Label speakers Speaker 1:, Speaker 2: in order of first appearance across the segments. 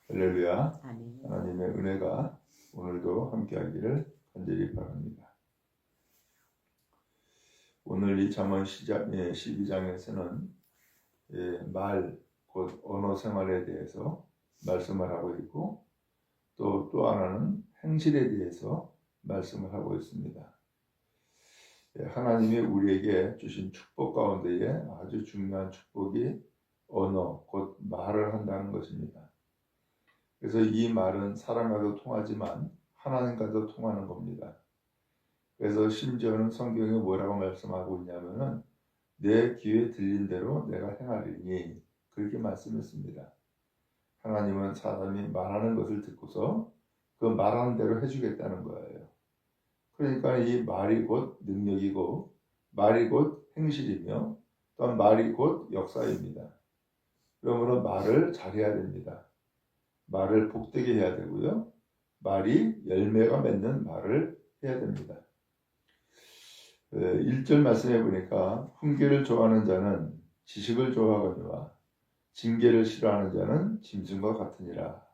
Speaker 1: 할렐루야.
Speaker 2: 아멘.
Speaker 1: 하나님의 은혜가 오늘도 함께하기를 간절히 바랍니다. 오늘 이 잠언 12장에서는 말, 곧 언어 생활에 대해서 말씀을 하고 있고 또 하나는 행실에 대해서 말씀을 하고 있습니다. 하나님이 우리에게 주신 축복 가운데에 아주 중요한 축복이 언어, 곧 말을 한다는 것입니다. 그래서 이 말은 사람과도 통하지만 하나님과도 통하는 겁니다. 그래서 심지어는 성경에 뭐라고 말씀하고 있냐면은 내 귀에 들린 대로 내가 행하리니 그렇게 말씀했습니다. 하나님은 사람이 말하는 것을 듣고서 그 말하는 대로 해주겠다는 거예요. 그러니까 이 말이 곧 능력이고 말이 곧 행실이며 또한 말이 곧 역사입니다. 그러므로 말을 잘해야 됩니다. 말을 복되게 해야 되고요. 말이 열매가 맺는 말을 해야 됩니다. 1절 말씀해 보니까 훈계를 좋아하는 자는 지식을 좋아하거니와 징계를 싫어하는 자는 짐승과 같으니라.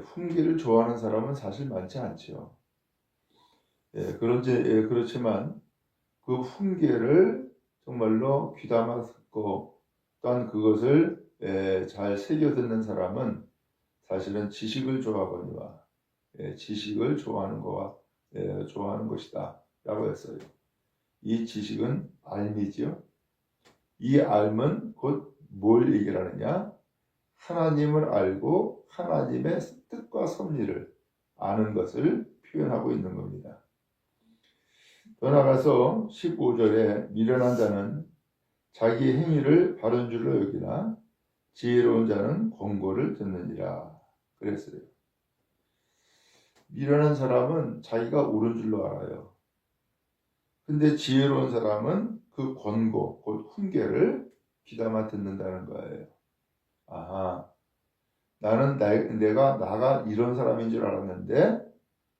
Speaker 1: 훈계를 좋아하는 사람은 사실 많지 않지요. 그렇지만 그 훈계를 정말로 귀담아 듣고 또한 그것을 잘 새겨 듣는 사람은 사실은 지식을 좋아하거니와 지식을 좋아하는 것이다 라고 했어요. 이 지식은 알미지요. 이 알은 곧 뭘 얘기를 하느냐? 하나님을 알고 하나님의 뜻과 섭리를 아는 것을 표현하고 있는 겁니다. 더 나아가서 15절에 미련한 자는 자기 행위를 바른 줄로 여기나 지혜로운 자는 권고를 듣느니라 그랬어요. 미련한 사람은 자기가 옳은 줄로 알아요. 근데 지혜로운 사람은 그 권고, 곧 훈계를 귀담아 듣는다는 거예요. 아하, 나는 나가 이런 사람인 줄 알았는데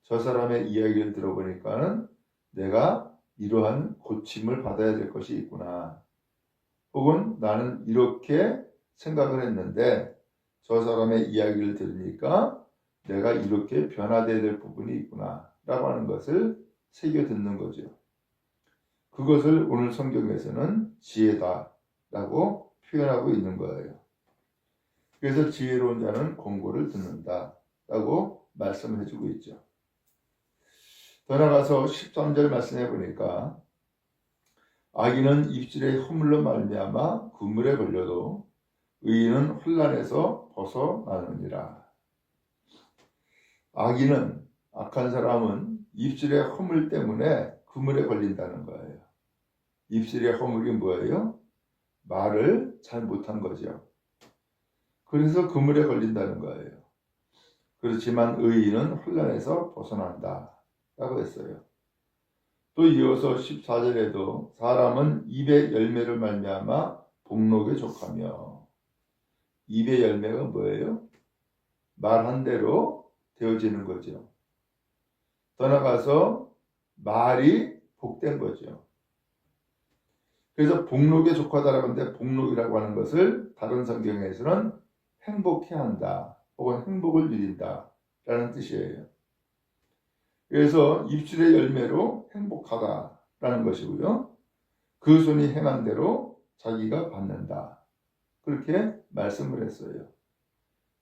Speaker 1: 저 사람의 이야기를 들어보니까는 내가 이러한 고침을 받아야 될 것이 있구나. 혹은 나는 이렇게 생각을 했는데 저 사람의 이야기를 들으니까 내가 이렇게 변화되어야 될 부분이 있구나 라고 하는 것을 새겨 듣는 거죠. 그것을 오늘 성경에서는 지혜다 라고 표현하고 있는 거예요. 그래서 지혜로운 자는 권고를 듣는다 라고 말씀을 해주고 있죠. 더 나아가서 13절 말씀해 보니까 악인은 입술의 허물로 말미암아 그물에 걸려도 의인은 혼란에서 벗어나느니라. 악인은, 악한 사람은 입술의 허물 때문에 그물에 걸린다는 거예요. 입술의 허물이 뭐예요? 말을 잘 못한 거죠. 그래서 그물에 걸린다는 거예요. 그렇지만 의인은 혼란에서 벗어난다 라고 했어요. 또 이어서 14절에도 사람은 입의 열매를 말미암아 복록에 족하며, 입의 열매가 뭐예요? 말한 대로 되어지는 거죠. 더 나아가서 말이 복된 거죠. 그래서 복록에 족하다라고 하는데 복록이라고 하는 것을 다른 성경에서는 행복해 한다 혹은 행복을 누린다 라는 뜻이에요. 그래서 입술의 열매로 행복하다라는 것이고요. 그 손이 행한 대로 자기가 받는다. 그렇게 말씀을 했어요.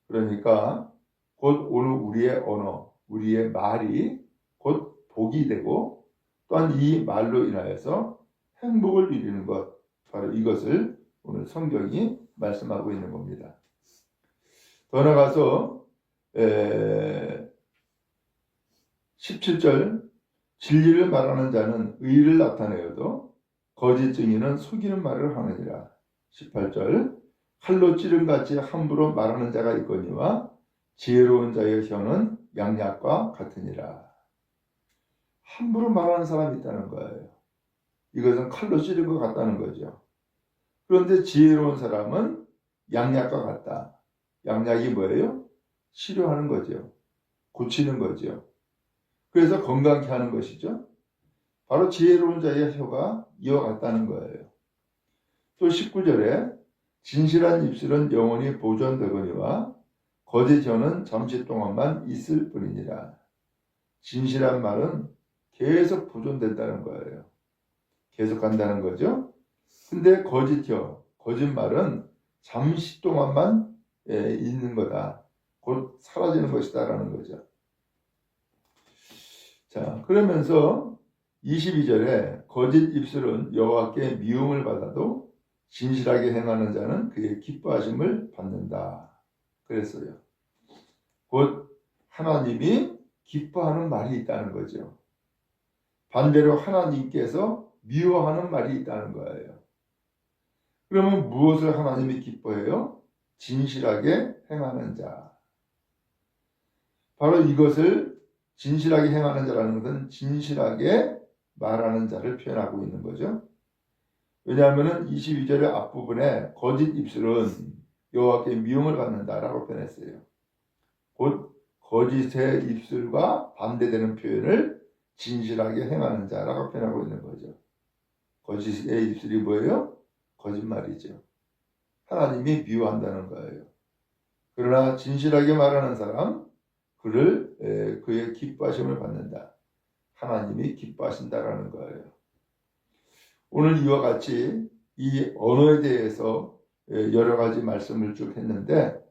Speaker 1: 그러니까 곧 오늘 우리의 언어, 우리의 말이 곧 복이 되고 또한 이 말로 인하여서 행복을 누리는 것, 바로 이것을 오늘 성경이 말씀하고 있는 겁니다. 더 나아가서 17절 진리를 말하는 자는 의를 나타내어도 거짓 증인은 속이는 말을 하느니라. 18절 칼로 찌름같이 함부로 말하는 자가 있거니와 지혜로운 자의 혀는 양약과 같으니라. 함부로 말하는 사람이 있다는 거예요. 이것은 칼로 찌른 것 같다는 거죠. 그런데 지혜로운 사람은 양약과 같다. 양약이 뭐예요? 치료하는 거죠. 고치는 거죠. 그래서 건강케 하는 것이죠. 바로 지혜로운 자의 혀가 이와 같다는 거예요. 또 19절에 진실한 입술은 영원히 보존되거니와 거짓 혀는 잠시 동안만 있을 뿐이니라. 진실한 말은 계속 보존된다는 거예요. 계속 간다는 거죠. 근데 거짓 혀, 거짓말은 잠시 동안만 있는 거다. 곧 사라지는 것이다라는 거죠. 자, 그러면서 22절에 거짓 입술은 여호와께 미움을 받아도 진실하게 행하는 자는 그의 기뻐하심을 받는다. 그랬어요. 곧 하나님이 기뻐하는 말이 있다는 거죠. 반대로 하나님께서 미워하는 말이 있다는 거예요. 그러면 무엇을 하나님이 기뻐해요? 진실하게 행하는 자. 바로 이것을 진실하게 행하는 자라는 것은 진실하게 말하는 자를 표현하고 있는 거죠. 왜냐하면 22절의 앞부분에 거짓 입술은 여호와께 미움을 받는다라고 표현했어요. 곧 거짓의 입술과 반대되는 표현을 진실하게 행하는 자라고 표현하고 있는 거죠. 거짓의 입술이 뭐예요? 거짓말이죠. 하나님이 미워한다는 거예요. 그러나 진실하게 말하는 사람, 그의 기뻐하심을 받는다. 하나님이 기뻐하신다라는 거예요. 오늘 이와 같이 이 언어에 대해서 여러 가지 말씀을 쭉 했는데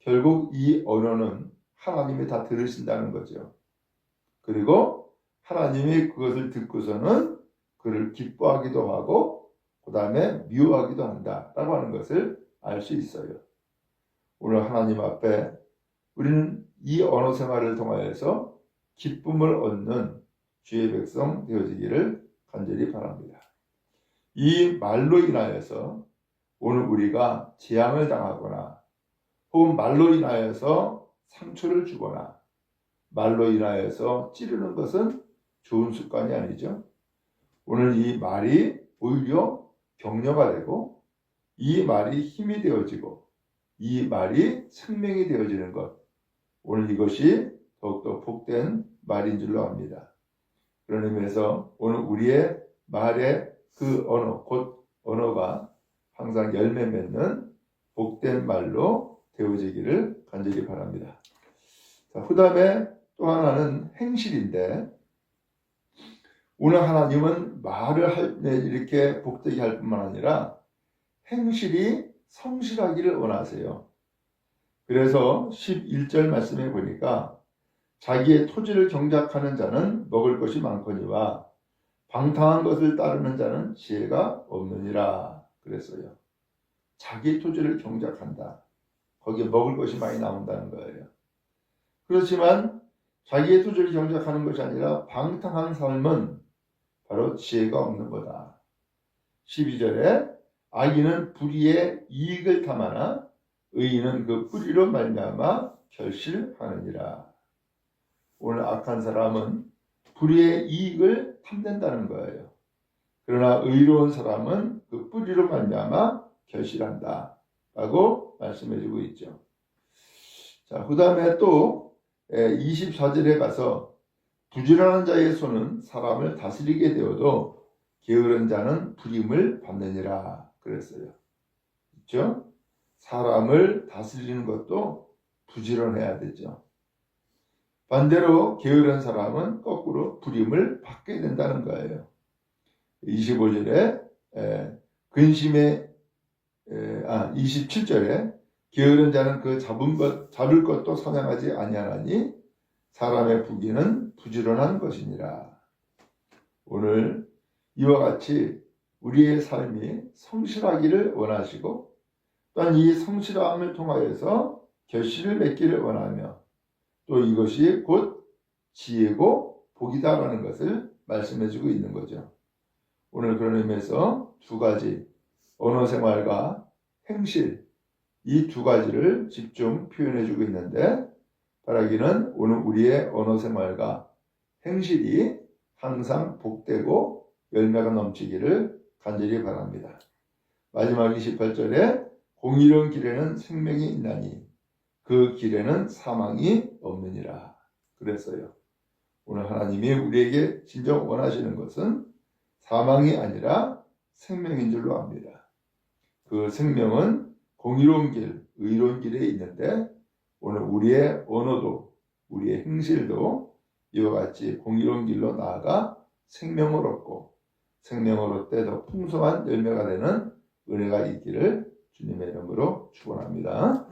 Speaker 1: 결국 이 언어는 하나님이 다 들으신다는 거죠. 그리고 하나님이 그것을 듣고서는 그를 기뻐하기도 하고 그 다음에 미워하기도 한다라고 하는 것을 알 수 있어요. 오늘 하나님 앞에 우리는 이 언어 생활을 통하여서 기쁨을 얻는 주의 백성 되어지기를 간절히 바랍니다. 이 말로 인하여서 오늘 우리가 재앙을 당하거나 혹은 말로 인하여서 상처를 주거나 말로 인하여서 찌르는 것은 좋은 습관이 아니죠. 오늘 이 말이 오히려 격려가 되고 이 말이 힘이 되어지고 이 말이 생명이 되어지는 것, 오늘 이것이 더욱더 복된 말인 줄로 압니다. 그런 의미에서 오늘 우리의 말의 그 언어, 곧 언어가 항상 열매 맺는 복된 말로 되어지기를 간절히 바랍니다. 자, 그 다음에 또 하나는 행실인데 오늘 하나님은 말을 할 때 이렇게 복되게 할 뿐만 아니라 행실이 성실하기를 원하세요. 그래서 11절 말씀에 보니까 자기의 토지를 경작하는 자는 먹을 것이 많거니와 방탕한 것을 따르는 자는 지혜가 없느니라 그랬어요. 자기 토지를 경작한다. 거기에 먹을 것이 많이 나온다는 거예요. 그렇지만 자기의 토지를 경작하는 것이 아니라 방탕한 삶은 바로 지혜가 없는 거다. 12절에 악인은 불의의 이익을 탐하나 의인은 그 뿌리로 말미암아 결실하느니라. 오늘 악한 사람은 불의의 이익을 탐낸다는 거예요. 그러나 의로운 사람은 그 뿌리로 말미암아 결실한다 라고 말씀해주고 있죠. 자, 그 다음에 또 24절에 가서 부지런한 자의 손은 사람을 다스리게 되어도 게으른 자는 불임을 받느니라 그랬어요. 그렇죠? 사람을 다스리는 것도 부지런해야 되죠. 반대로 게으른 사람은 거꾸로 불임을 받게 된다는 거예요. 25절에 27절에 게으른 자는 그 잡을 것도 사냥하지 아니하나니 사람의 부귀는 부지런한 것이니라. 오늘 이와 같이 우리의 삶이 성실하기를 원하시고 또한 이 성실함을 통하여서 결실을 맺기를 원하며 또 이것이 곧 지혜고 복이다라는 것을 말씀해주고 있는 거죠. 오늘 그런 의미에서 두 가지 언어 생활과 행실 이 두 가지를 집중 표현해주고 있는데 바라기는 오늘 우리의 언어 생활과 행실이 항상 복되고 열매가 넘치기를 간절히 바랍니다. 마지막 28절에 공의로운 길에는 생명이 있나니 그 길에는 사망이 없느니라 그랬어요. 오늘 하나님이 우리에게 진정 원하시는 것은 사망이 아니라 생명인 줄로 압니다. 그 생명은 공의로운 길, 의로운 길에 있는데 오늘 우리의 언어도 우리의 행실도 이와 같이 공의로운 길로 나아가 생명을 얻고 생명을 얻되 더 풍성한 열매가 되는 은혜가 있기를 주님의 이름으로 축원합니다.